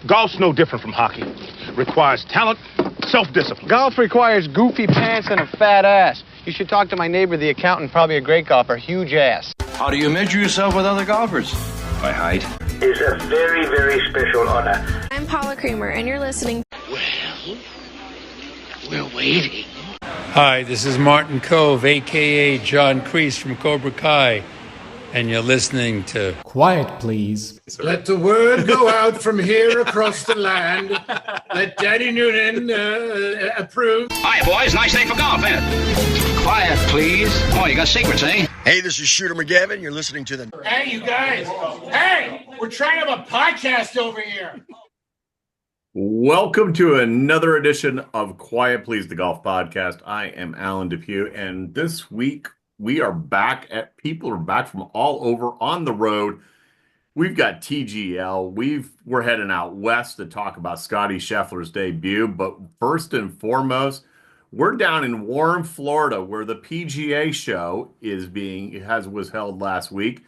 Golf's no different from hockey. Requires talent, self-discipline. Golf requires goofy pants and a fat ass. You should talk to my neighbor, the accountant, probably a great golfer, huge ass. How do you measure yourself with other golfers? By height. It's a very, very special honor. I'm Paula Creamer, and you're listening. Well, we're waiting. Hi, this is Martin Cove, a.k.a. John Kreese from Cobra Kai, and you're listening to Quiet Please. Let the word go out from here across the land. Let Daddy Noonan approve. Hi, boys. Nice day for golf, ain't it? Quiet, please. Oh, you got secrets, eh? Hey, this is Shooter McGavin. You're listening to the... Hey, you guys. Hey, we're trying to have a podcast over here. Welcome to another edition of Quiet Please, the Golf Podcast. I am Alan Depew, and this week we are back people are back from all over on the road. We've got TGL. We're heading out west to talk about Scottie Scheffler's debut, but first and foremost, we're down in Warren, Florida, where the PGA Show was held last week.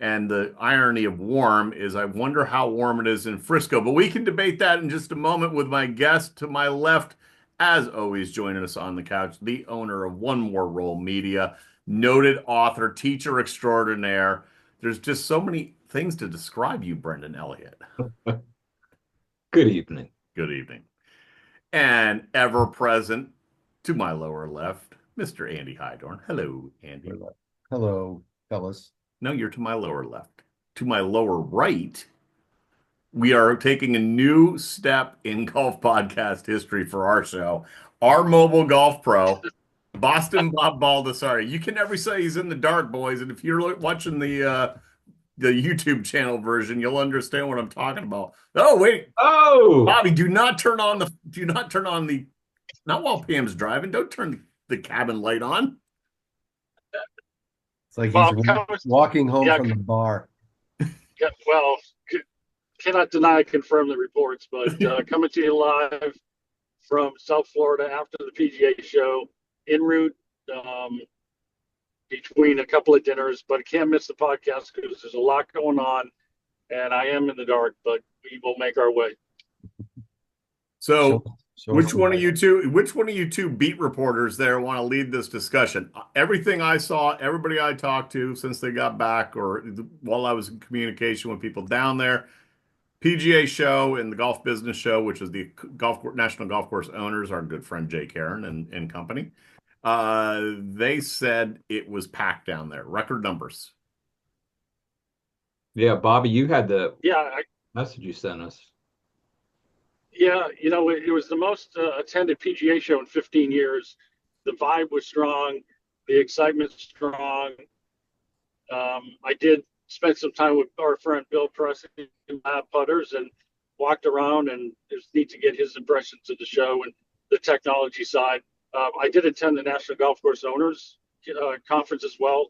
And the irony of warm is I wonder how warm it is in Frisco. But we can debate that in just a moment with my guest to my left, as always, joining us on the couch, the owner of One More Roll Media, noted author, teacher extraordinaire. There's just so many things to describe you, Brendan Elliott. Good evening. Good evening. And ever present to my lower left, Mr. Andy Hydorn. Hello, Andy. Hello, fellas. No, you're to my lower left. To my lower right, we are taking a new step in golf podcast history for our show. Our mobile golf pro, Boston Bob Baldessari. You can never say he's in the dark, boys. And if you're watching the YouTube channel version, you'll understand what I'm talking about. Oh, wait. Oh, Bobby, do not turn on the, not while Pam's driving. Don't turn the cabin light on. It's like he's walking home from the bar. Yeah, well, cannot deny, confirm the reports, but coming to you live from South Florida after the PGA Show, en route between a couple of dinners, but I can't miss the podcast because there's a lot going on, and I am in the dark, but we will make our way. So which one of you two beat reporters there want to lead this discussion? Everything I saw, everybody I talked to since they got back or while I was in communication with people down there, PGA Show and the Golf Business Show, which is the National Golf Course owners, our good friend Jay Karen and company, they said it was packed down there. Record numbers. Yeah, Bobby, you had the message you sent us. Yeah, it was the most attended PGA Show in 15 years. The vibe was strong. The excitement strong. I did spend some time with our friend Bill Preston in Lab Putters and walked around, and it was neat to get his impressions of the show and the technology side. I did attend the National Golf Course Owners Conference as well,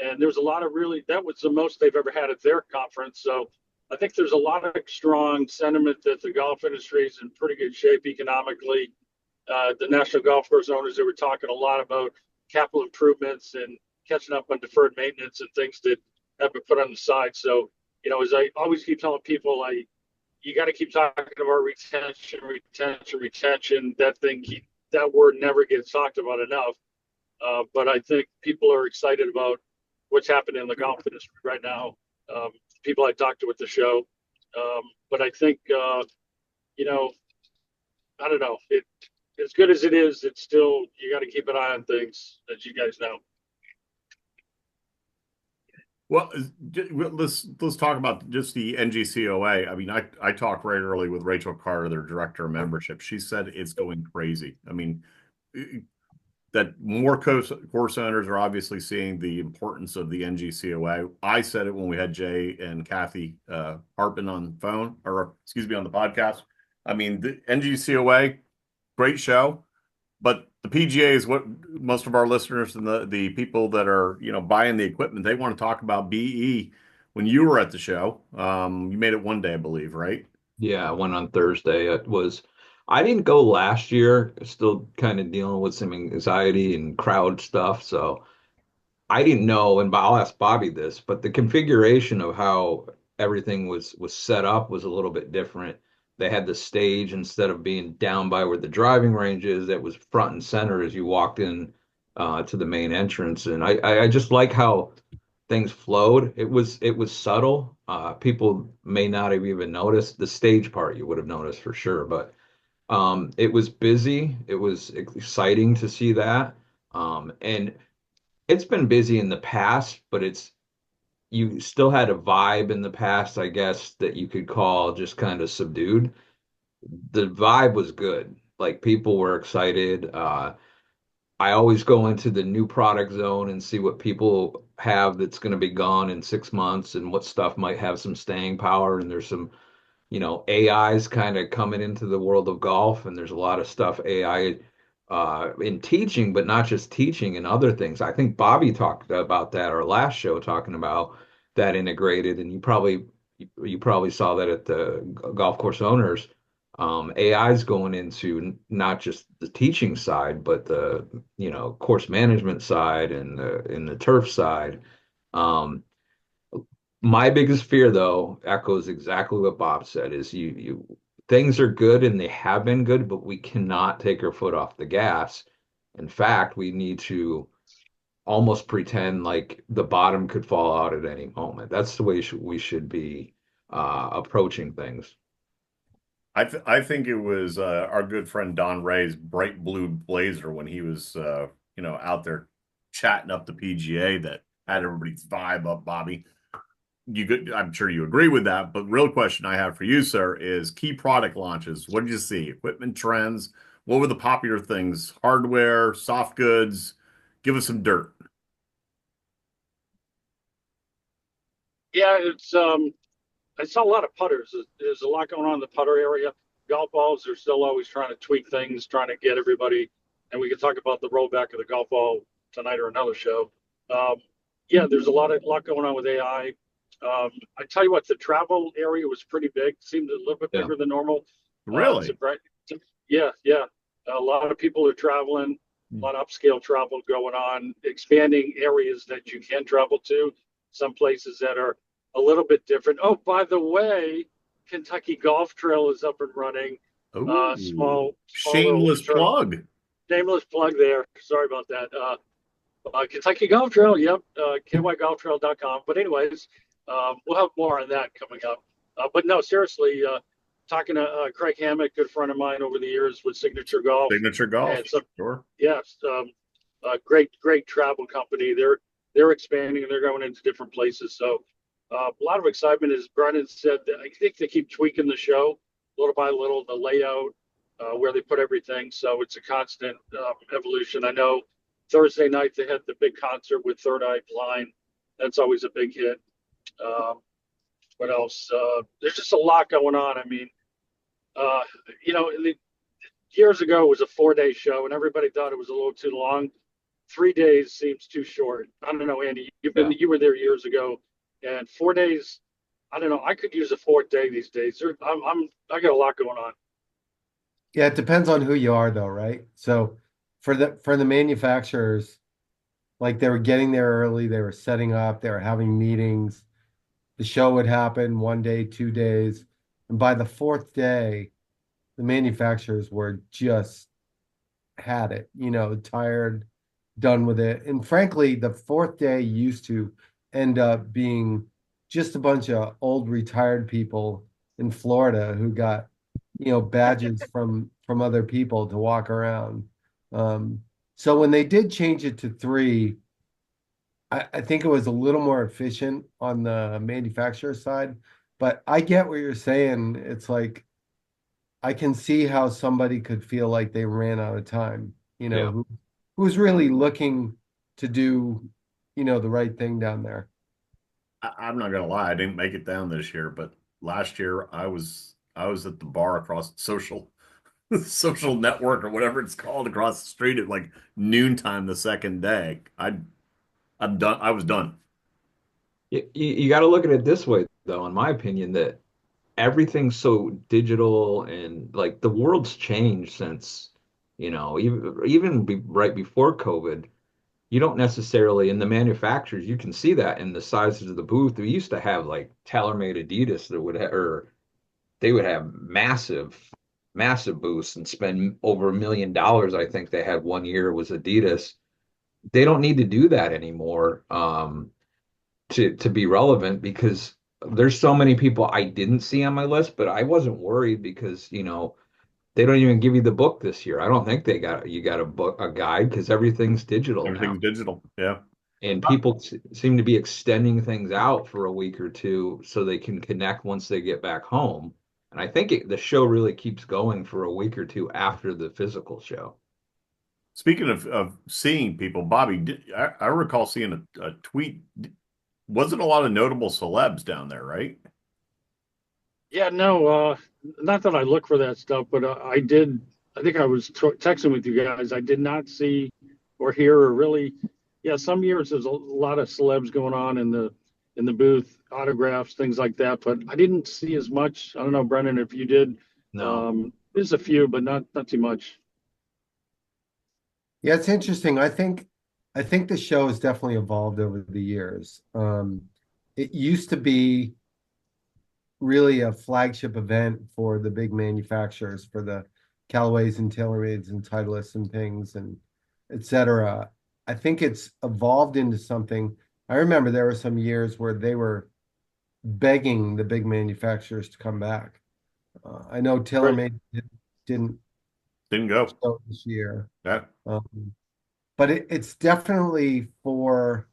and there was a lot of that was the most they've ever had at their conference. So I think there's a lot of strong sentiment that the golf industry is in pretty good shape economically. The National Golf Course Owners, they were talking a lot about capital improvements and catching up on deferred maintenance and things that have been put on the side. So, as I always keep telling people, you got to keep talking about retention. That word never gets talked about enough. But I think people are excited about what's happening in the golf industry right now. People I talked to at the show. But I think, I don't know, as good as it is, it's still, you got to keep an eye on things, as you guys know. Well, let's talk about just the NGCOA. I mean, I talked regularly with Rachel Carter, their director of membership. She said it's going crazy. I mean, that more course owners are obviously seeing the importance of the NGCOA. I said it when we had Jay and Kathy Hartman on the phone, on the podcast. I mean, the NGCOA, great show, but the PGA is what most of our listeners and the people that are, buying the equipment, they want to talk about BE. When you were at the show, you made it one day, I believe, right? Yeah, I went on Thursday. I didn't go last year, still kind of dealing with some anxiety and crowd stuff. So I didn't know, and I'll ask Bobby this, but the configuration of how everything was set up was a little bit different. They had the stage instead of being down by where the driving range is, that was front and center as you walked in to the main entrance. And I just like how things flowed. It was subtle. People may not have even noticed the stage part. You would have noticed for sure, but it was busy. It was exciting to see that. And it's been busy in the past, but you still had a vibe in the past, I guess, that you could call just kind of subdued. The vibe was good. Like people were excited. I always go into the new product zone and see what people have that's going to be gone in 6 months and what stuff might have some staying power. And there's some, AIs kind of coming into the world of golf, and there's a lot of stuff AI in teaching, but not just teaching and other things. I think Bobby talked about that our last show, talking about that integrated, and you probably saw that at the golf course owners. AI is going into not just the teaching side, but the course management side and the turf side. Um, my biggest fear, though, echoes exactly what Bob said, is you things are good and they have been good, but we cannot take our foot off the gas. In fact, we need to almost pretend like the bottom could fall out at any moment. That's the way we should be approaching things. I think it was our good friend Don Ray's bright blue blazer when he was out there chatting up the PGA that had everybody's vibe up, Bobby. I'm sure you agree with that, but real question I have for you, sir, is key product launches. What did you see? Equipment trends? What were the popular things? Hardware, soft goods? Give us some dirt. Yeah, I saw a lot of putters. There's a lot going on in the putter area. Golf balls, they're still always trying to tweak things, trying to get everybody. And we can talk about the rollback of the golf ball tonight or another show. Yeah, there's a lot going on with AI. I tell you what, the travel area was pretty big. Seemed a little bit bigger than normal. Really? Yeah. A lot of people are traveling. A lot of upscale travel going on, expanding areas that you can travel to. Some places that are a little bit different. Oh, by the way, Kentucky Golf Trail is up and running. Small shameless plug. Shameless plug there. Sorry about that. Kentucky Golf Trail, yep, kygolftrail.com. But anyways, we'll have more on that coming up. But no, seriously, talking to Craig Hammock, good friend of mine over the years with Signature Golf. Signature Golf, sure. Yes, great travel company. They're expanding and they're going into different places. So a lot of excitement, as Brennan said. I think they keep tweaking the show little by little, the layout, where they put everything. So it's a constant evolution. I know Thursday night they had the big concert with Third Eye Blind. That's always a big hit. What else? There's just a lot going on. I mean, years ago it was a 4-day show and everybody thought it was a little too long. 3 days seems too short. I don't know, Andy, you were there years ago, and 4 days, I don't know. I could use a fourth day these days. I got a lot going on. Yeah, it depends on who you are, though, right? So for the manufacturers, like they were getting there early, they were setting up, they were having meetings. The show would happen 1 day, 2 days, and by the fourth day, the manufacturers were just had it, tired, done with it. And frankly, the fourth day used to end up being just a bunch of old retired people in Florida who got, badges from other people to walk around. So when they did change it to 3, I think it was a little more efficient on the manufacturer side. But I get what you're saying. It's like, I can see how somebody could feel like they ran out of time, who's really looking to do, the right thing down there. I'm not gonna lie, I didn't make it down this year, but last year I was at the bar across social network or whatever it's called across the street at like noontime the second day. I'm done. I was done. You got to look at it this way, though, in my opinion, that everything's so digital and like the world's changed since, right before COVID. You don't necessarily, in the manufacturers, you can see that in the sizes of the booth. We used to have like TaylorMade Adidas that would or they would have massive boosts and spend over $1 million. I think they had one year was Adidas. They don't need to do that anymore to be relevant because there's so many people I didn't see on my list, but I wasn't worried because, they don't even give you the book this year. I don't think you got a guide because everything's digital now. Everything's digital. Yeah. And people seem to be extending things out for a week or two so they can connect once they get back home. And I think the show really keeps going for a week or two after the physical show. Speaking of seeing people, Bobby, I recall seeing a tweet. Wasn't a lot of notable celebs down there, right? Yeah, no, not that I look for that stuff, but I did. I think I was texting with you guys. I did not see or hear or really. Yeah, some years there's a lot of celebs going on in the booth, autographs, things like that. But I didn't see as much. I don't know, Brendan, if you did. No, there's a few, but not too much. Yeah, it's interesting. I think the show has definitely evolved over the years. It used to be really a flagship event for the big manufacturers, for the Callaways and TaylorMades and Titleists and Pings and et cetera. I think it's evolved into something. I remember there were some years where they were begging the big manufacturers to come back. I know TaylorMade didn't go this year. Yeah. But it's definitely for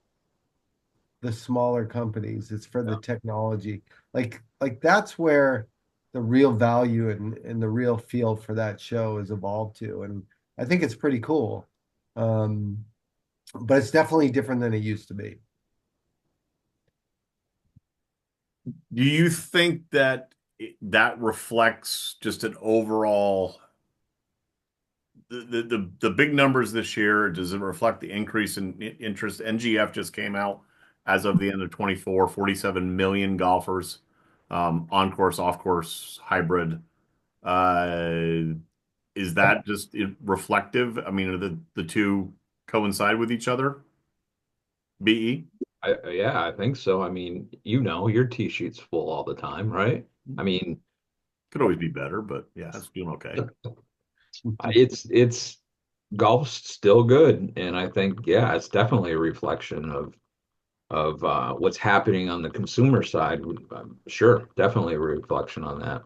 the smaller companies. It's for the technology. Like that's where the real value and the real feel for that show has evolved to. And I think it's pretty cool. But it's definitely different than it used to be. Do you think that reflects just an overall the big numbers this year? Does it reflect the increase in interest? NGF just came out as of the end of 24, 47 million golfers, on course, off course, hybrid. Is that just reflective? I mean, are the two coincide with each other? BE? Yeah, I think so. I mean, your tee sheet's full all the time, right? I mean, could always be better, but yeah, it's doing okay. It's golf's still good, and I think it's definitely a reflection of what's happening on the consumer side. Sure, definitely a reflection on that.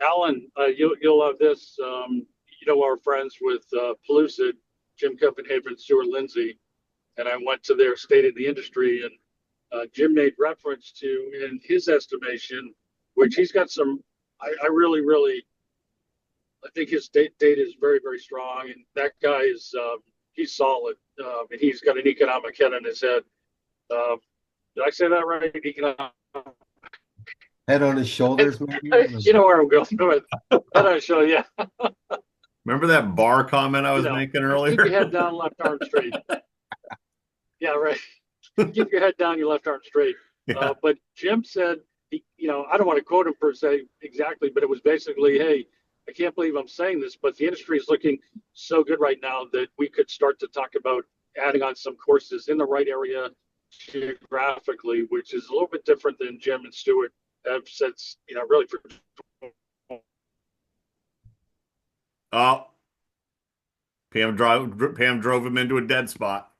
Alan, you'll love this. Our friends with Pellucid, Jim Copenhagen, Stuart Lindsay, and I went to their State of the Industry, and Jim made reference to, in his estimation, which he's got some. I really, I think his data is very, very strong, and that guy is he's solid, and he's got an economic head on his head. Did I say that right? Economic head on his shoulders, maybe. You know where I'm going with head on his shoulder. Yeah. Remember that bar comment I was making earlier? Keep your head down, left arm straight. Yeah, right. Keep your head down, your left arm straight. Yeah. But Jim said, I don't want to quote him per se exactly, but it was basically, hey, I can't believe I'm saying this, but the industry is looking so good right now that we could start to talk about adding on some courses in the right area geographically, which is a little bit different than Jim and Stuart have said, really for. Pam drove him into a dead spot.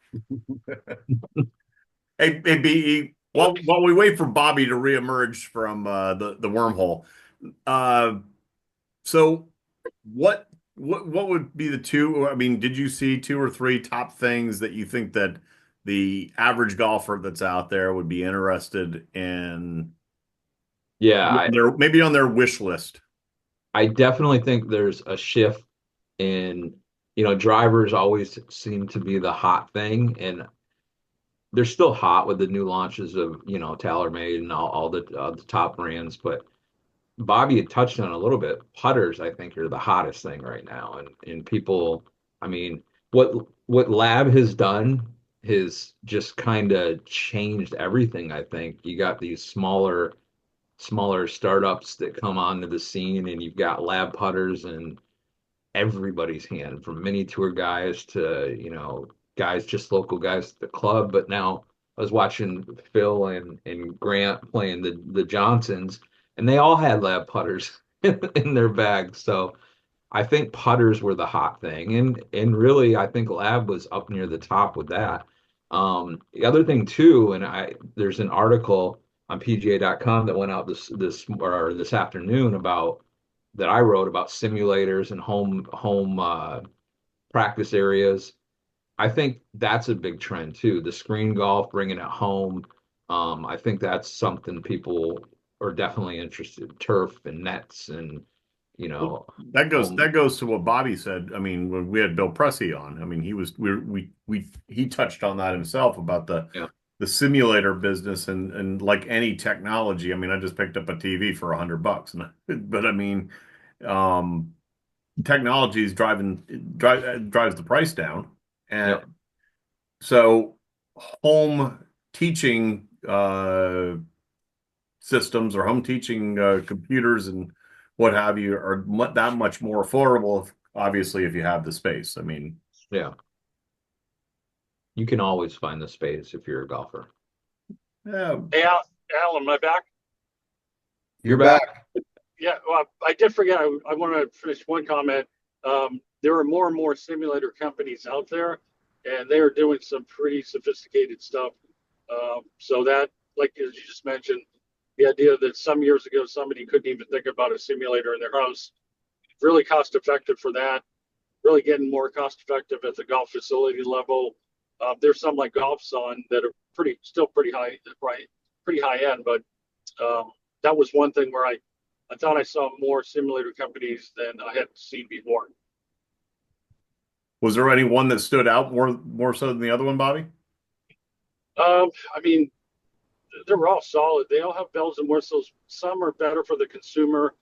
Hey, BE, while we wait for Bobby to reemerge from the wormhole, so what would be the two? I mean, did you see 2 or 3 top things that you think that the average golfer that's out there would be interested in? Yeah, maybe on their wish list. I definitely think there's a shift in, drivers always seem to be the hot thing, and they're still hot with the new launches of, TaylorMade and all the top brands. But Bobby had touched on a little bit. Putters, I think, are the hottest thing right now, and people. I mean, what Lab has done has just kind of changed everything. I think you got these smaller startups that come onto the scene, and you've got Lab putters in everybody's hand, from mini tour guys to guys, just local guys at the club. But now I was watching Phil and Grant playing the Johnsons, and they all had lab putters in their bags. So I think putters were the hot thing, and really I think lab was up near the top with that. The other thing too, and there's an article on PGA.com that went out this afternoon about that I wrote about simulators and home practice areas. I think that's a big trend too. The screen golf, bringing it home. I think that's something people are definitely interested in. Turf and nets, and Well, that goes to what Bobby said. I mean, when we had Bill Pressey on, I mean, he touched on that himself about the simulator business and like any technology. I mean, I just picked up a TV for $100, but I mean, technology is drives the price down, and so home teaching systems or home teaching computers and what have you are that much more affordable, obviously, if you have the space. I mean, yeah, you can always find the space if you're a golfer. Yeah. Hey, Alan, am I back? You're back. Yeah, well, I did forget. I want to finish one comment. There are more and more simulator companies out there, and they are doing some pretty sophisticated stuff. So that, like as you just mentioned, the idea that some years ago somebody couldn't even think about a simulator in their house, really cost effective for that. Really getting more cost effective at the golf facility level. There's some like Golf Sun that are still pretty high, right? Pretty high end, but that was one thing where I thought I saw more simulator companies than I had seen before. Was there any one that stood out more so than the other one, Bobby? I mean, they were all solid. They all have bells and whistles. Some are better for the consumer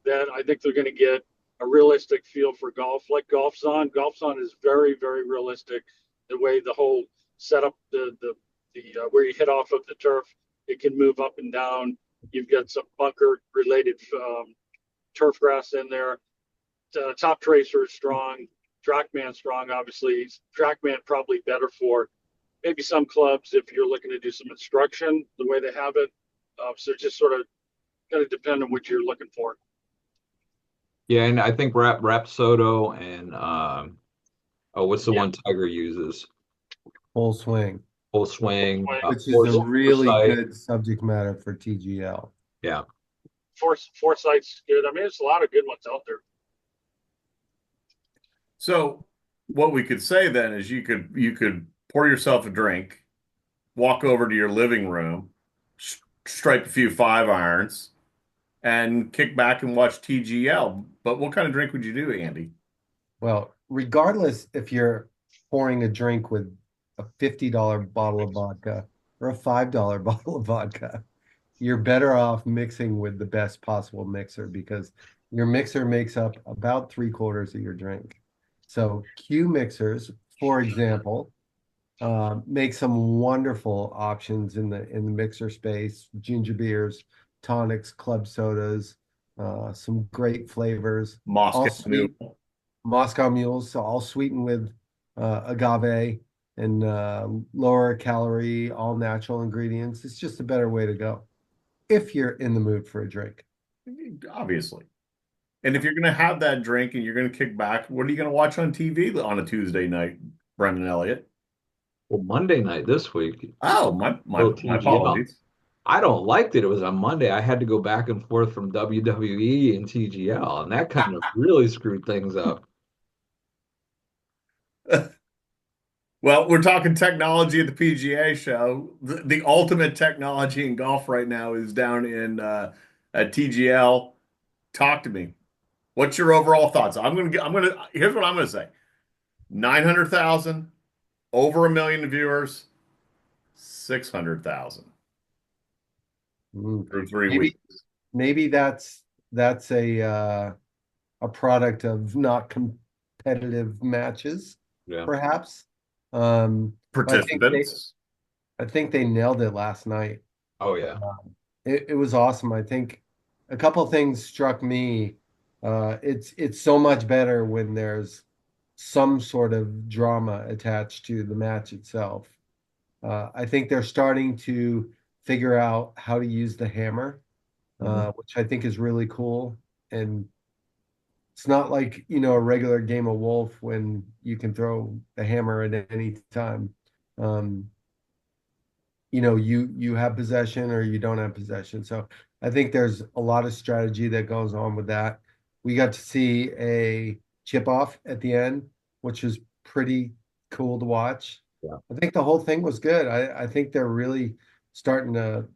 that I think they're going to get a realistic feel for golf, like Golf Sun. Golf Sun is very, very realistic. The way the whole setup, the where you hit off of the turf, it can move up and down. You've got some bunker related turf grass in there. Top Tracer is strong. Trackman strong, obviously. Trackman probably better for maybe some clubs if you're looking to do some instruction the way they have it. So just sort of going to depend on what you're looking for. Yeah, and I think Rapsodo and what's the one Tiger uses? Full swing. Full swing, which is a really good subject matter for TGL. Yeah. Foresight's good. I mean, there's a lot of good ones out there. So what we could say then is you could pour yourself a drink, walk over to your living room, strike a few 5-irons, and kick back and watch TGL. But what kind of drink would you do, Andy? Well, regardless if you're pouring a drink with a $50 bottle of vodka or a $5 bottle of vodka, you're better off mixing with the best possible mixer, because your mixer makes up about 3/4 of your drink. So Q mixers, for example, make some wonderful options in the mixer space. Ginger beers, tonics, club sodas, some great flavors. Moscow mules, so all sweetened with agave and lower calorie, all natural ingredients. It's just a better way to go if you're in the mood for a drink. Obviously. And if you're going to have that drink and you're going to kick back, what are you going to watch on TV on a Tuesday night, Brendan Elliott? Well, Monday night this week. Oh, my apologies. I don't like that it was on Monday. I had to go back and forth from WWE and TGL, and that kind of really screwed things up. Well, we're talking technology at the PGA Show. The ultimate technology in golf right now is down in at TGL. Talk to me. What's your overall thoughts? Here's what I'm gonna say. 900,000, over 1 million viewers, 600,000 for 3 weeks. Maybe that's a product of not competitive matches, perhaps. Participants. I think they nailed it last night. Oh yeah. It was awesome. I think a couple of things struck me. It's so much better when there's some sort of drama attached to the match itself. I think they're starting to figure out how to use the hammer which I think is really cool. And it's not like, a regular game of Wolf when you can throw the hammer at any time. You have possession or you don't have possession. So I think there's a lot of strategy that goes on with that. We got to see a chip off at the end, which was pretty cool to watch. Yeah. I think the whole thing was good. I think they're really starting to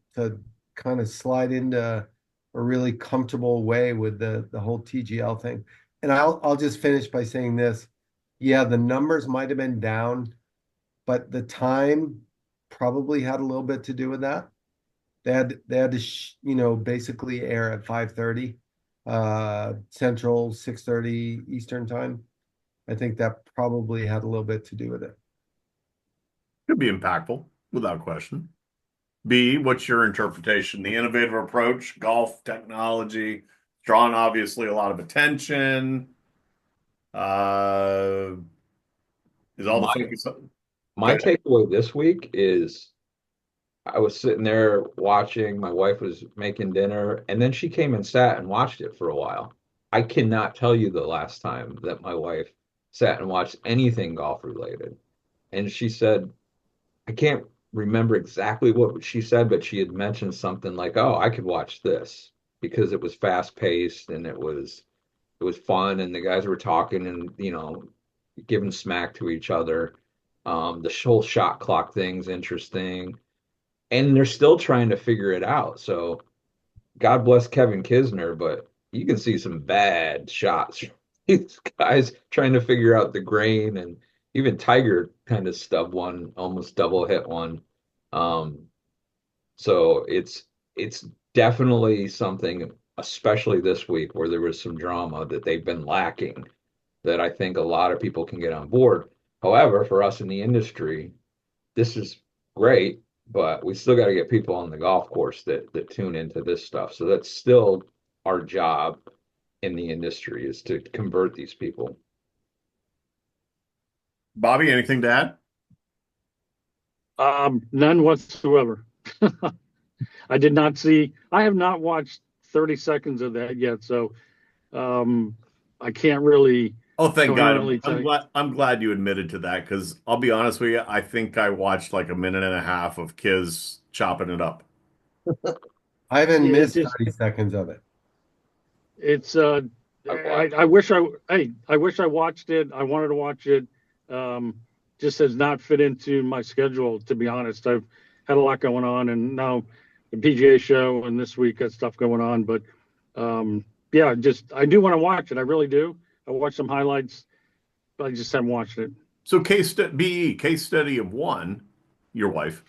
kind of slide into a really comfortable way with the whole TGL thing. And I'll just finish by saying this. Yeah, the numbers might have been down, but the time probably had a little bit to do with that. They had to basically air at 5:30 Central, 6:30 Eastern time. I think that probably had a little bit to do with it. Could be impactful, without question. B, what's your interpretation? The innovative approach, golf technology, drawn obviously a lot of attention. Is all the focus? My takeaway this week is I was sitting there watching, my wife was making dinner, and then she came and sat and watched it for a while. I cannot tell you the last time that my wife sat and watched anything golf related. And she said, I can't remember exactly what she said, but she had mentioned something like, "Oh, I could watch this," because it was fast paced and it was fun and the guys were talking and giving smack to each other. The whole shot clock thing's interesting, and they're still trying to figure it out. So God bless Kevin Kisner, but you can see some bad shots. These guys trying to figure out the grain, and even Tiger kind of stubbed one, almost double hit one. So it's definitely something, especially this week where there was some drama that they've been lacking, that I think a lot of people can get on board. However, for us in the industry, this is great, but we still got to get people on the golf course that tune into this stuff. So that's still our job in the industry, is to convert these people. Bobby, anything to add? None whatsoever. I have not watched 30 seconds of that yet, so I can't really. Oh, thank God. I'm glad you admitted to that, because I'll be honest with you, I think I watched like a minute and a half of Kiz chopping it up. I haven't missed 30 seconds of it. It's I wish I watched it. I wanted to watch it. Just has not fit into my schedule, to be honest. I've had a lot going on, and now the PGA Show, and this week got stuff going on. But yeah, I do want to watch it. I really do. I watched some highlights, but I just haven't watched it. So case study of one, your wife.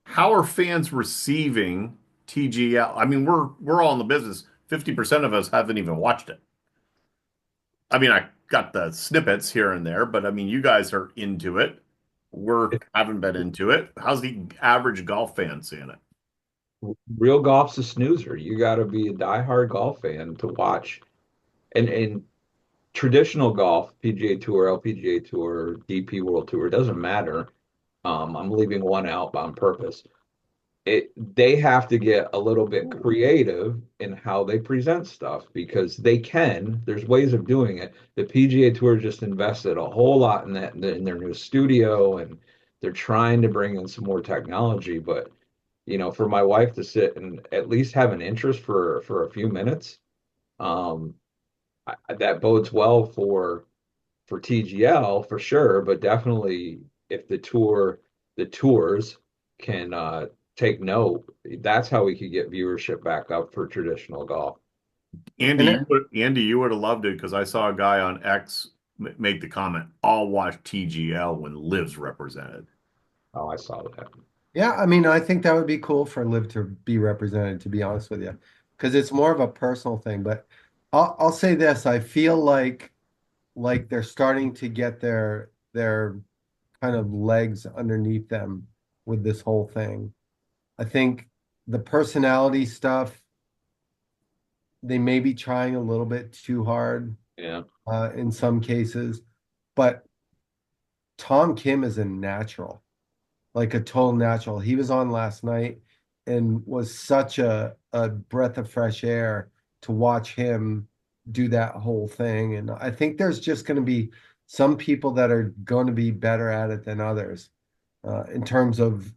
How are fans receiving TGL? I mean, we're all in the business. 50% of us haven't even watched it. I mean, I got the snippets here and there, but I mean, you guys are into it. Haven't been into it. How's the average golf fan seeing it? Real golf's a snoozer. You got to be a diehard golf fan to watch. And traditional golf, PGA Tour, LPGA Tour, DP World Tour, doesn't matter. I'm leaving one out on purpose. They have to get a little bit creative in how they present stuff, because there's ways of doing it. The PGA Tour just invested a whole lot in that, in their new studio, and they're trying to bring in some more technology. But for my wife to sit and at least have an interest for a few minutes, that bodes well for TGL for sure. But definitely, if the tours can take note, that's how we could get viewership back up for traditional golf. Andy, you would have loved it, because I saw a guy on X make the comment, "I'll watch TGL when Liv's represented." Oh, I saw that. Yeah, I mean, I think that would be cool for Liv to be represented, to be honest with you, because it's more of a personal thing. But I'll say this: I feel like they're starting to get their kind of legs underneath them with this whole thing. I think the personality stuff, they may be trying a little bit too hard. Yeah. In some cases, but Tom Kim is a natural, like a total natural. He was on last night. and was such a breath of fresh air to watch him do that whole thing. And I think there's just going to be some people that are going to be better at it than others in terms of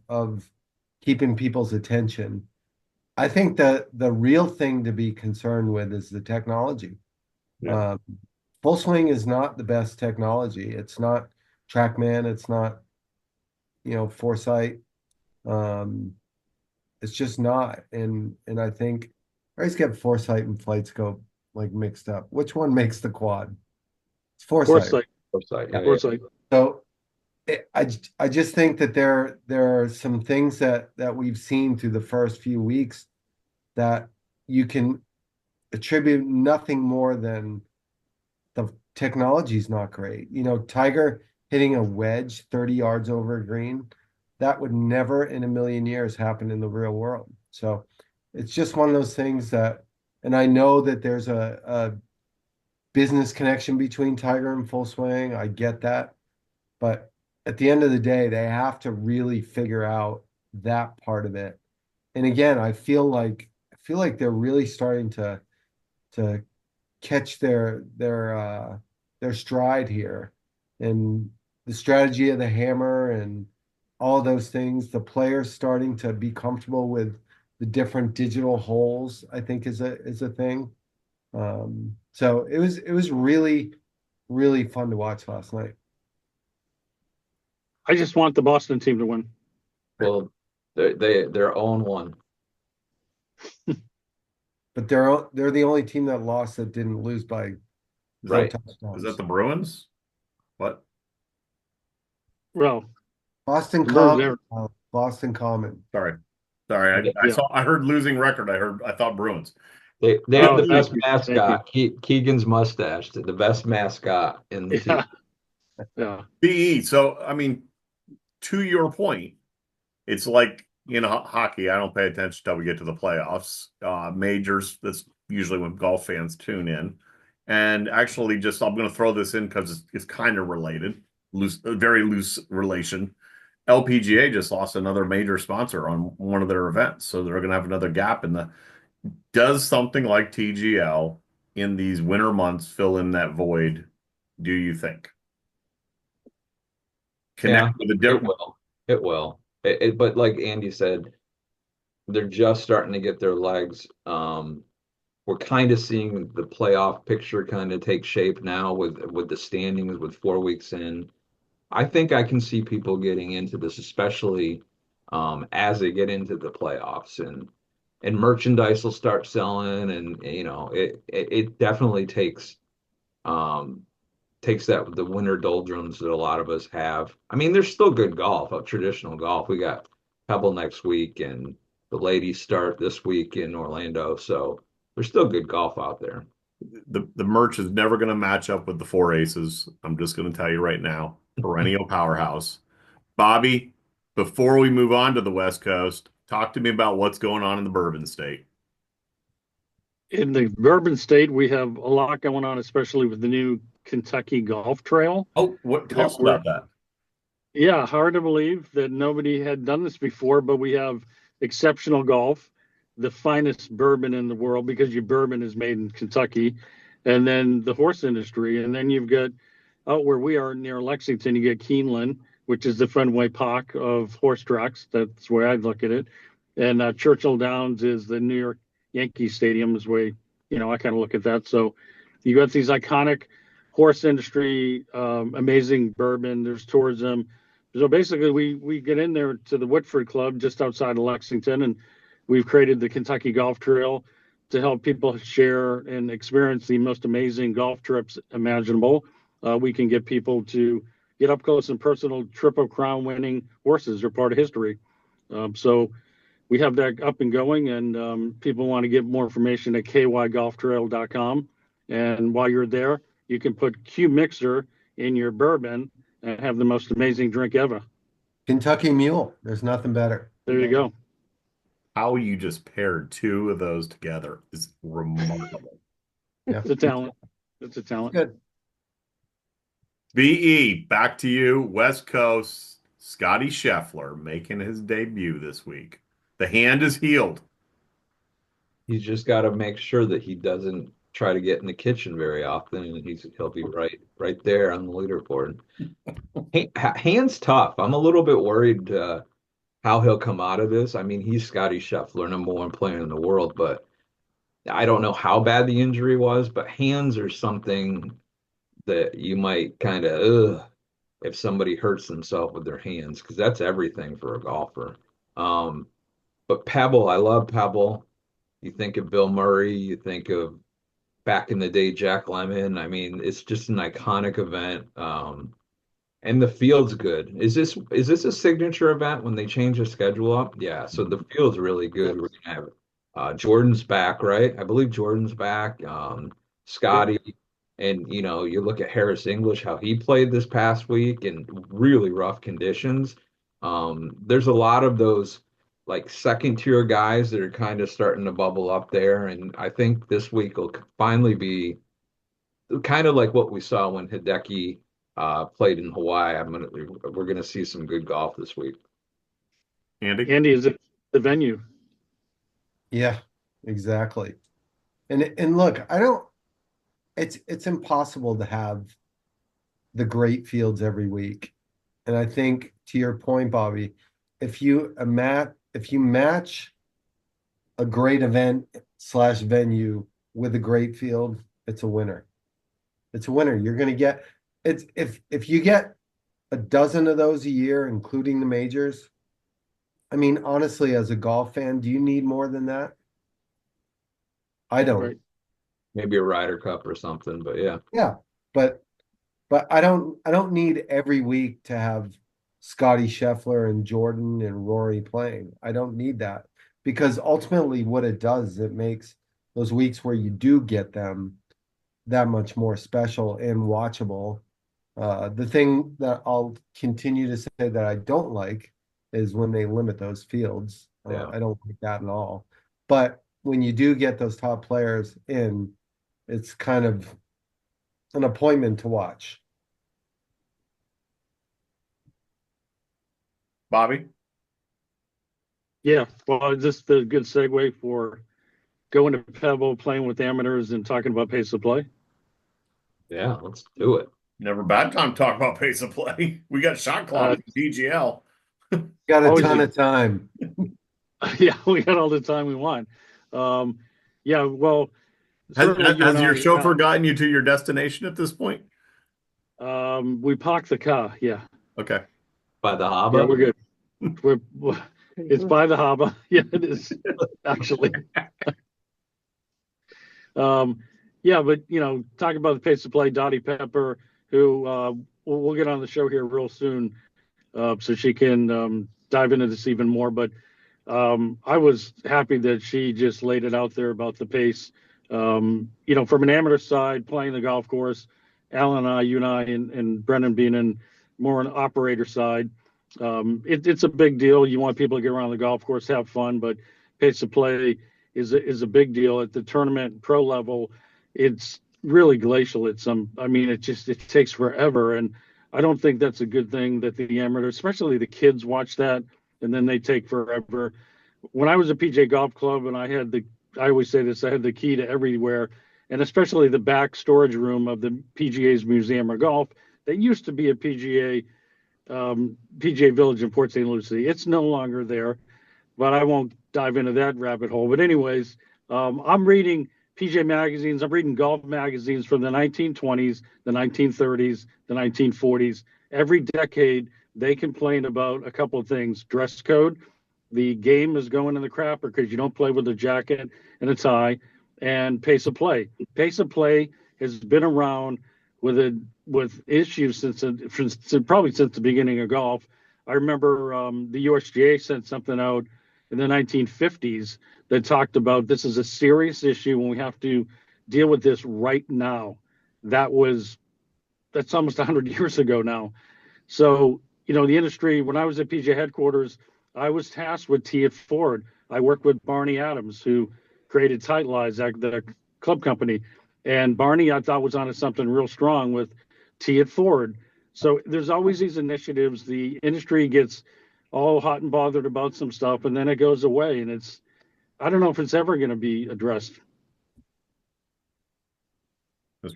keeping people's attention. I think that the real thing to be concerned with is the technology. Yeah. Full swing is not the best technology. It's not TrackMan. It's not, Foresight. It's just not. And I think I always get Foresight and Flight Scope like mixed up. Which one makes the quad? It's Foresight. Foresight. Yeah, Foresight. So I just think that there are some things that we've seen through the first few weeks that you can attribute nothing more than the technology's not great. Tiger hitting a wedge 30 yards over a green, that would never in a million years happen in the real world. So it's just one of those things that, and I know that there's a business connection between Tiger and Full Swing. I get that. But at the end of the day, they have to really figure out that part of it. And again, I feel like they're really starting to catch their stride here, and the strategy of the hammer and all those things. The players starting to be comfortable with the different digital holes, I think is a thing. So it was really, really fun to watch last night. I just want the Boston team to win. Well, their own one. But they're the only team that lost that didn't lose by Right. touchdowns. Is that the Bruins? What? Well, Boston Bruins Common. Boston Common. Sorry. I heard losing record. I thought Bruins. They have the thank best you. mascot. Keegan's mustache, the best mascot in the team. Yeah. BE. So, I mean, to your point, it's like hockey. I don't pay attention until we get to the playoffs. Majors, that's usually when golf fans tune in. And actually, I'm going to throw this in because it's kind of related, very loose relation. LPGA just lost another major sponsor on one of their events, so they're going to have another gap in the. Does something like TGL in these winter months fill in that void? Do you think? Connect with a different. It will. But like Andy said, they're just starting to get their legs. We're kind of seeing the playoff picture kind of take shape now with the standings with 4 weeks in. I think I can see people getting into this, especially as they get into the playoffs, and merchandise will start selling, and it definitely takes that the winter doldrums that a lot of us have. I mean, there's still good golf, traditional golf. We got Pebble next week, and the ladies start this week in Orlando, so there's still good golf out there. The merch is never going to match up with the Four Aces. I'm just going to tell you right now, perennial powerhouse. Bobby, before we move on to the West Coast, talk to me about what's going on in the Bourbon State. In the Bourbon State, we have a lot going on, especially with the new Kentucky Golf Trail. Oh, tell us about that. Yeah, hard to believe that nobody had done this before, but we have exceptional golf, the finest bourbon in the world, because your bourbon is made in Kentucky, and then the horse industry. And then you've got out where we are near Lexington, you get Keeneland, which is the Fenway Park of horse tracks. That's where I'd look at it. And Churchill Downs is the New York Yankee Stadium, is where, I kind of look at that. So you got these iconic horse industry, amazing bourbon. There's tourism. So basically, we get in there to the Whitford Club just outside of Lexington, and we've created the Kentucky Golf Trail to help people share and experience the most amazing golf trips imaginable. We can get people to get up close and personal. Triple Crown winning horses are part of history. So we have that up and going, and people want to get more information at kygolftrail.com. And while you're there, you can put Q Mixer in your bourbon and have the most amazing drink ever. Kentucky Mule. There's nothing better. There you go. How you just paired two of those together is remarkable. Yeah. It's a talent. It's a talent. Good. VE, back to you. West Coast, Scottie Scheffler making his debut this week. The hand is healed. He's just got to make sure that he doesn't try to get in the kitchen very often, and he'll be right there on the leaderboard. Hand's tough. I'm a little bit worried how he'll come out of this. I mean, he's Scottie Scheffler, #1 player in the world, but I don't know how bad the injury was. But hands are something that you might kind of if somebody hurts themselves with their hands, because that's everything for a golfer. But Pebble, I love Pebble. You think of Bill Murray, you think of back in the day, Jack Lemmon. I mean, it's just an iconic event. And the field's good. Is this a signature event when they change the schedule up? Yeah, so the field's really good. We're gonna have Jordan's back, right? I believe Jordan's back. Scottie, and you look at Harris English, how he played this past week in really rough conditions. There's a lot of those like second tier guys that are kind of starting to bubble up there, and I think this week will finally be kind of like what we saw when Hideki played in Hawaii. We're gonna see some good golf this week. Andy, is it the venue? Yeah, exactly. And look, it's impossible to have the great fields every week. And I think to your point, Bobby, if you match a great event / venue with a great field, it's a winner. It's a winner. You're going to get it's if you get a dozen of those a year, including the majors. I mean, honestly, as a golf fan, do you need more than that? I don't. Right. Maybe a Ryder Cup or something, but yeah. Yeah, but I don't need every week to have Scottie Scheffler and Jordan and Rory playing. I don't need that, because ultimately what it does, it makes those weeks where you do get them that much more special and watchable. The thing that I'll continue to say that I don't like is when they limit those fields. I don't like that at all. But when you do get those top players in, it's kind of an appointment to watch. Bobby? Yeah, well, just a good segue for going to Pebble, playing with amateurs, and talking about pace of play. Yeah, let's do it. Never bad time to talk about pace of play. We got shot clock at PGL. Got a ton of time. Yeah, we got all the time we want. Yeah, well, has your chauffeur gotten you to your destination at this point? We parked the car. Yeah. Okay. By the harbor. Yeah, we're good. It's by the harbor. Yeah, it is actually. Yeah, but talk about the pace of play. Dottie Pepper, who we'll get on the show here real soon, so she can dive into this even more. But I was happy that she just laid it out there about the pace. From an amateur side, playing the golf course, Alan and I, you and I, and Brendan being in more an operator side, it's a big deal. You want people to get around the golf course, have fun, but pace of play is a big deal at the tournament pro level. It's really glacial. It takes forever, and I don't think that's a good thing that the amateurs, especially the kids, watch that and then they take forever. When I was at PGA Golf Club, and I always say this, I had the key to everywhere, and especially the back storage room of the PGA's Museum of Golf that used to be a PGA Village in Port St. Lucie. It's no longer there, but I won't dive into that rabbit hole. But anyways, I'm reading PGA magazines. I'm reading golf magazines from the 1920s, the 1930s, the 1940s. Every decade, they complain about a couple of things: dress code. The game is going in the crapper because you don't play with a jacket and a tie, and pace of play. Pace of play has been around with issues since probably since the beginning of golf. I remember the USGA sent something out in the 1950s that talked about this is a serious issue and we have to deal with this right now. That's almost 100 years ago now. So, the industry, when I was at PGA headquarters, I was tasked with Tee It Forward. I worked with Barney Adams, who created Tightlize, the club company. And Barney, I thought, was onto something real strong with Tee It Forward. So there's always these initiatives. The industry gets all hot and bothered about some stuff, and then it goes away, and I don't know if it's ever going to be addressed.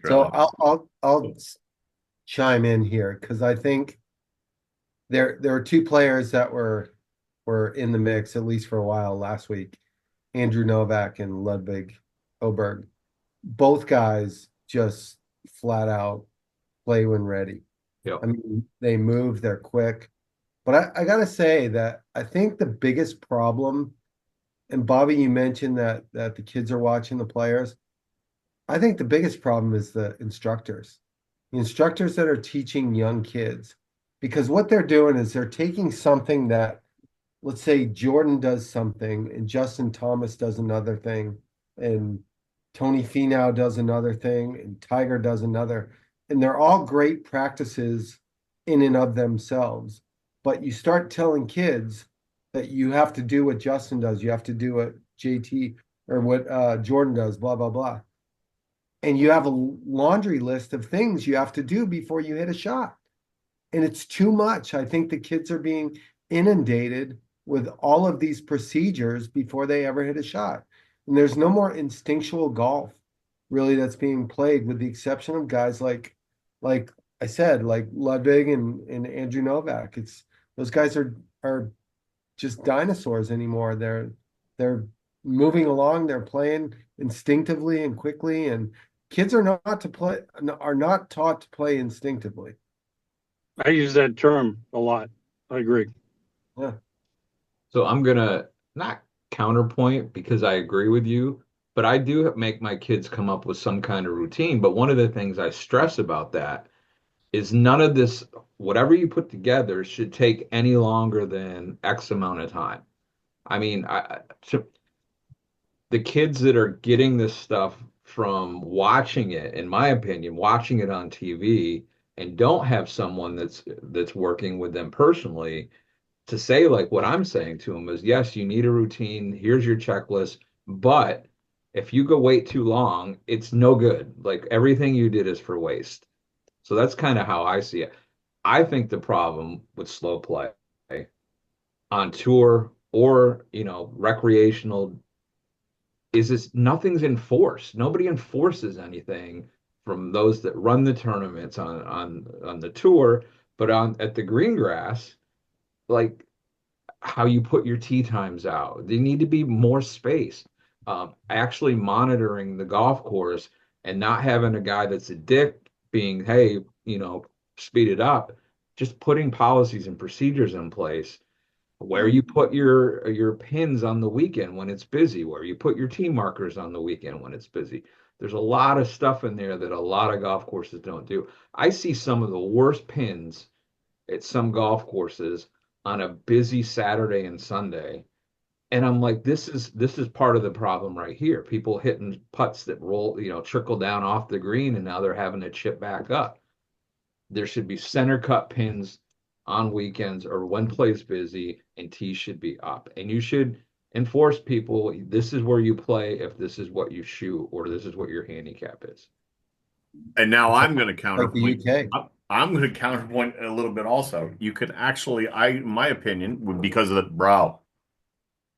So I'll chime in here because I think there are two players that were in the mix at least for a while last week, Andrew Novak and Ludwig Oberg. Both guys just flat out play when ready. Yep. I mean, they move, they're quick. But I gotta say that I think the biggest problem, and Bobby, you mentioned that the kids are watching the players. I think the biggest problem is the instructors that are teaching young kids, because what they're doing is they're taking something that, let's say Jordan does something and Justin Thomas does another thing and Tony Finau does another thing and Tiger does another, and they're all great practices in and of themselves. But you start telling kids that you have to do what Justin does, you have to do what JT or what Jordan does, blah, blah, blah. And you have a laundry list of things you have to do before you hit a shot. And it's too much. I think the kids are being inundated with all of these procedures before they ever hit a shot. And there's no more instinctual golf really that's being played, with the exception of guys like I said, like Ludwig and Andrew Novak. Those guys are just dinosaurs anymore. They're moving along, they're playing instinctively and quickly, and kids are not taught to play instinctively. I use that term a lot. I agree. Yeah. So I'm gonna not counterpoint because I agree with you, but I do make my kids come up with some kind of routine. But one of the things I stress about that is none of this, whatever you put together, should take any longer than X amount of time. I mean, the kids that are getting this stuff from watching it, in my opinion, watching it on TV and don't have someone that's working with them personally to say, like what I'm saying to them is, yes, you need a routine. Here's your checklist. But if you go wait too long, it's no good. Like everything you did is for waste. So that's kind of how I see it. I think the problem with slow play on tour or, recreational is this: nothing's enforced. Nobody enforces anything from those that run the tournaments on the tour, but at the green grass, like how you put your tee times out. They need to be more space. Actually monitoring the golf course and not having a guy that's a dick being, hey, speed it up. Just putting policies and procedures in place where you put your pins on the weekend when it's busy, where you put your tee markers on the weekend when it's busy. There's a lot of stuff in there that a lot of golf courses don't do. I see some of the worst pins at some golf courses on a busy Saturday and Sunday. And I'm like, this is part of the problem right here. People hitting putts that roll, trickle down off the green, and now they're having to chip back up. There should be center cut pins on weekends or when play's busy, and tees should be up. And you should enforce people, this is where you play if this is what you shoot, or this is what your handicap is. And now I'm going to counterpoint. Like the UK. I'm going to counterpoint a little bit also. You could actually, in my opinion, because of the brow,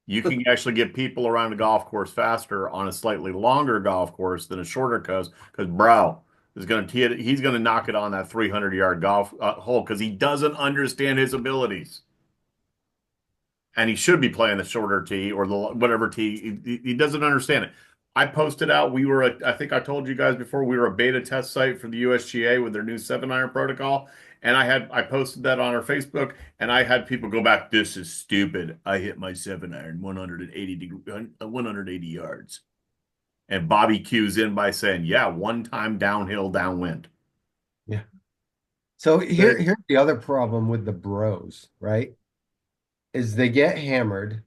you can actually get people around a golf course faster on a slightly longer golf course than a shorter course, because brow is going to tee it. He's going to knock it on that 300-yard golf hole because he doesn't understand his abilities. And he should be playing the shorter tee or the whatever tee. He doesn't understand it. I posted out, I think I told you guys before, we were a beta test site for the USGA with their new 7-iron protocol. And I posted that on our Facebook, and I had people go back, this is stupid. I hit my 7-iron 180 yards. And Bobby cues in by saying, yeah, one time downhill, downwind. Yeah. So here's the other problem with the bros, right? Is they get hammered.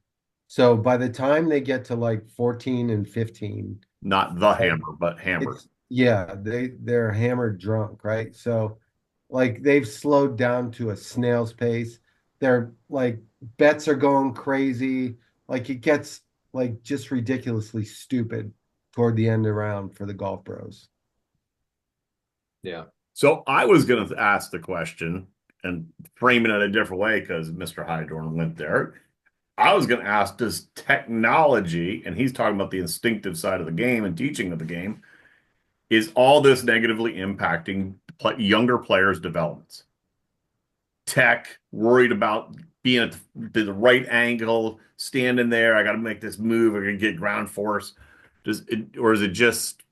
So by the time they get to like 14 and 15, not the hammer, but hammered. They're hammered drunk, right? So like they've slowed down to a snail's pace. They're like bets are going crazy. Like it gets like just ridiculously stupid toward the end of the round for the golf bros. Yeah. So I was going to ask the question, and framing it a different way because Mr. Hydorn went there. I was going to ask, does technology, and he's talking about the instinctive side of the game and teaching of the game, is all this negatively impacting younger players' developments? Tech, worried about being at the right angle, standing there, I got to make this move, I got to get ground force. Or is it just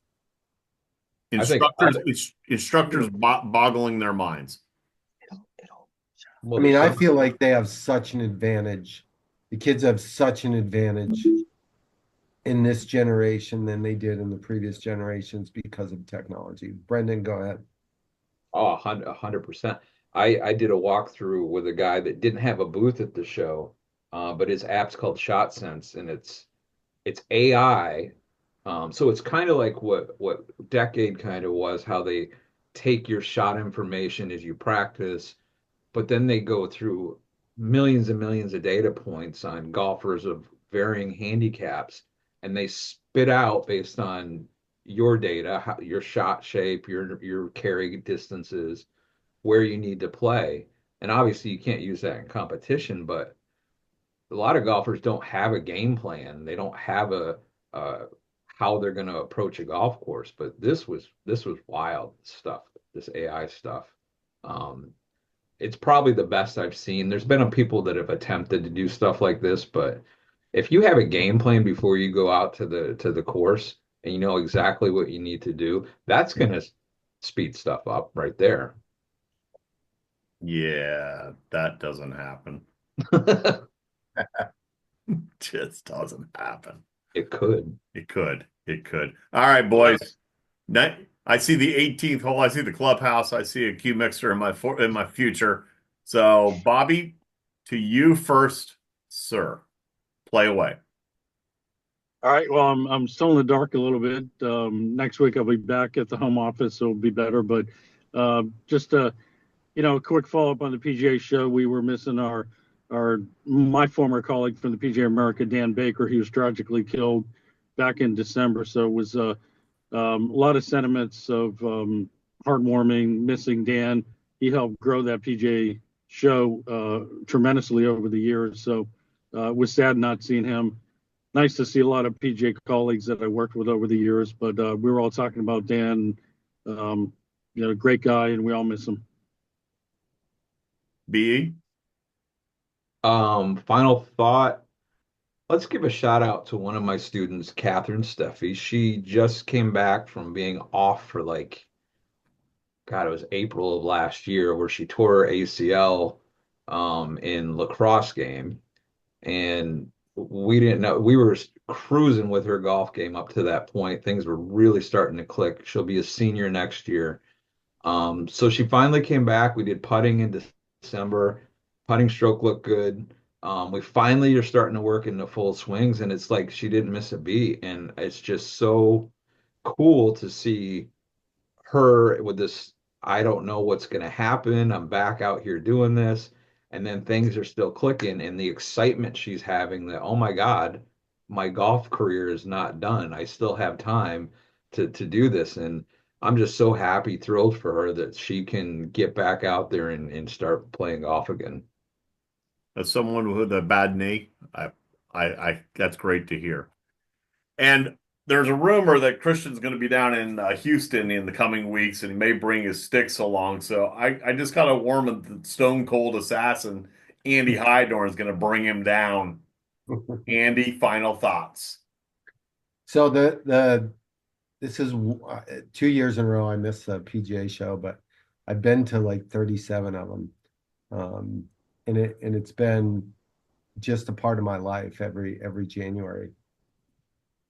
instructors boggling their minds? I mean, I feel like they have such an advantage. The kids have such an advantage in this generation than they did in the previous generations because of technology. Brendan, go ahead. Oh, 100%. I did a walkthrough with a guy that didn't have a booth at the show, but his app's called ShotSense, and it's AI. So it's kind of like what Decade kind of was, how they take your shot information as you practice, but then they go through millions and millions of data points on golfers of varying handicaps, and they spit out based on your data, your shot shape, your carry distances, where you need to play. And obviously you can't use that in competition, but a lot of golfers don't have a game plan. They don't have a how they're going to approach a golf course. But this was wild stuff, this AI stuff. It's probably the best I've seen. There's been people that have attempted to do stuff like this, but if you have a game plan before you go out to the course and you know exactly what you need to do, that's going to speed stuff up right there. Yeah, that doesn't happen. Just doesn't happen. It could. It could. All right, boys. I see the 18th hole. I see the clubhouse. I see a Q mixer in my future. So, Bobby, to you first, sir. Play away. All right. Well, I'm still in the dark a little bit. Next week I'll be back at the home office, so it'll be better. But just a quick follow up on the PGA Show. We were missing my former colleague from the PGA America, Dan Baker. He was tragically killed back in December. So it was a lot of sentiments of heartwarming, missing Dan. He helped grow that PGA Show tremendously over the years. So it was sad not seeing him. Nice to see a lot of PGA colleagues that I worked with over the years. But we were all talking about Dan. Great guy, and we all miss him. B. Final thought. Let's give a shout out to one of my students, Catherine Steffi. She just came back from being off for it was April of last year, where she tore her ACL in lacrosse game. And we didn't know. We were cruising with her golf game up to that point. Things were really starting to click. She'll be a senior next year. So she finally came back. We did putting in December. Putting stroke looked good. We finally are starting to work into full swings, and it's like she didn't miss a beat. And it's just so cool to see her with this, I don't know what's going to happen. I'm back out here doing this. And then things are still clicking, and the excitement she's having that, oh my God, my golf career is not done. I still have time to do this. And I'm just so happy, thrilled for her that she can get back out there and start playing golf again. As someone with a bad knee, I that's great to hear. And there's a rumor that Christian's going to be down in Houston in the coming weeks, and he may bring his sticks along. So I just got to warn him that the Stone Cold Assassin, Andy Hydorn, is going to bring him down. Andy, final thoughts. So this is 2 years in a row I missed the PGA Show, but I've been to 37 of them. And it's been just a part of my life every January.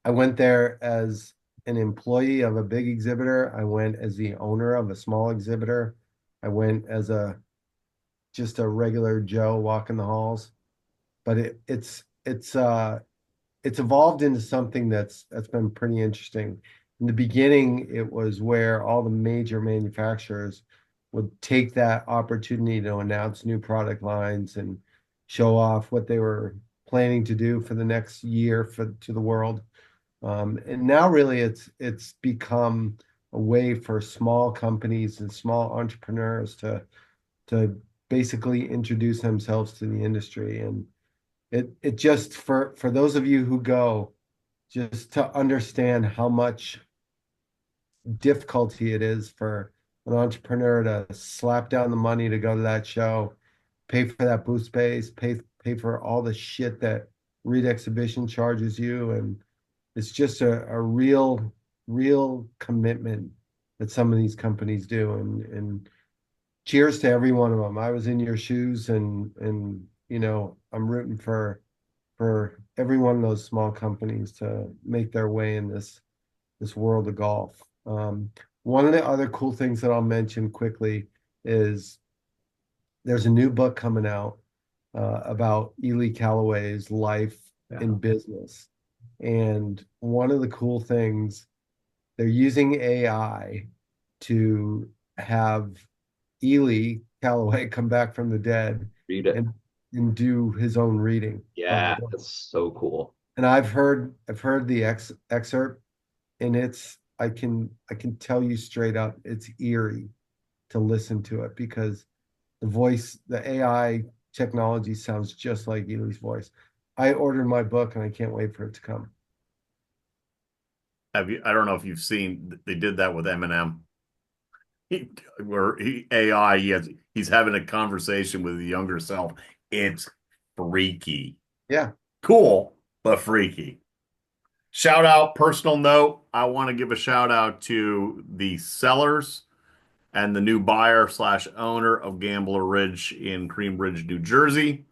I went there as an employee of a big exhibitor. I went as the owner of a small exhibitor. I went as just a regular Joe walking the halls. But it's evolved into something that's been pretty interesting. In the beginning, it was where all the major manufacturers would take that opportunity to announce new product lines and show off what they were planning to do for the next year to the world. And now really it's become a way for small companies and small entrepreneurs to basically introduce themselves to the industry. And it just, for those of you who go, just to understand how much difficulty it is for an entrepreneur to slap down the money to go to that show, pay for that booth space, pay for all the shit that Reed Exhibition charges you. And it's just a real commitment that some of these companies do. And cheers to every one of them. I was in your shoes, and you know, I'm rooting for every one of those small companies to make their way in this world of golf. One of the other cool things that I'll mention quickly is there's a new book coming out about Ely Callaway's life in business. And one of the cool things, they're using AI to have Ely Callaway come back from the dead, read it, and do his own reading. Yeah, that's so cool. And I've heard the excerpt, and I can tell you straight up, it's eerie to listen to it, because the AI technology sounds just like Ely's voice. I ordered my book and I can't wait for it to come. I don't know if you've seen, they did that with Eminem. He's having a conversation with the younger self. It's freaky. Yeah. Cool, but freaky. Shout out, personal note. I want to give a shout out to the sellers and the new buyer / owner of Gambler Ridge in Cream Ridge, New Jersey.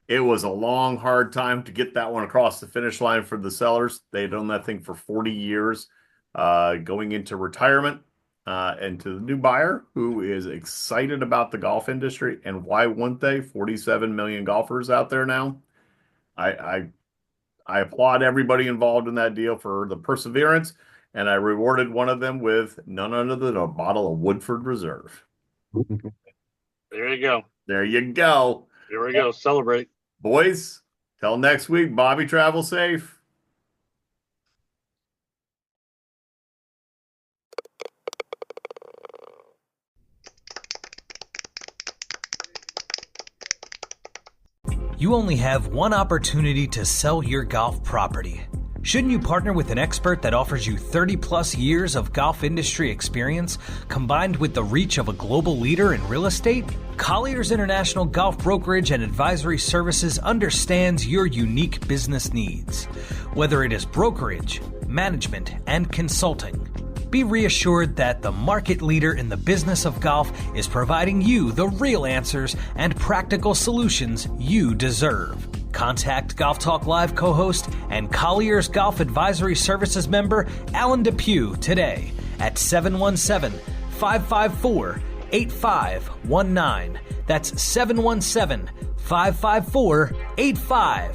It was a long, hard time to get that one across the finish line for the sellers. They'd owned that thing for 40 years, going into retirement. And to the new buyer, who is excited about the golf industry, and why wouldn't they? 47 million golfers out there now. I applaud everybody involved in that deal for the perseverance, and I rewarded one of them with none other than a bottle of Woodford Reserve. There you go. There you go. There we go. Celebrate. Boys, till next week, Bobby, travel safe. You only have one opportunity to sell your golf property. Shouldn't you partner with an expert that offers you 30-plus years of golf industry experience, combined with the reach of a global leader in real estate? Colliers International Golf Brokerage and Advisory Services understands your unique business needs. Whether it is brokerage, management, and consulting, be reassured that the market leader in the business of golf is providing you the real answers and practical solutions you deserve. Contact Golf Talk Live co-host and Colliers Golf Advisory Services member Alan Depew today at 717-554-8519. That's 717-554-8519.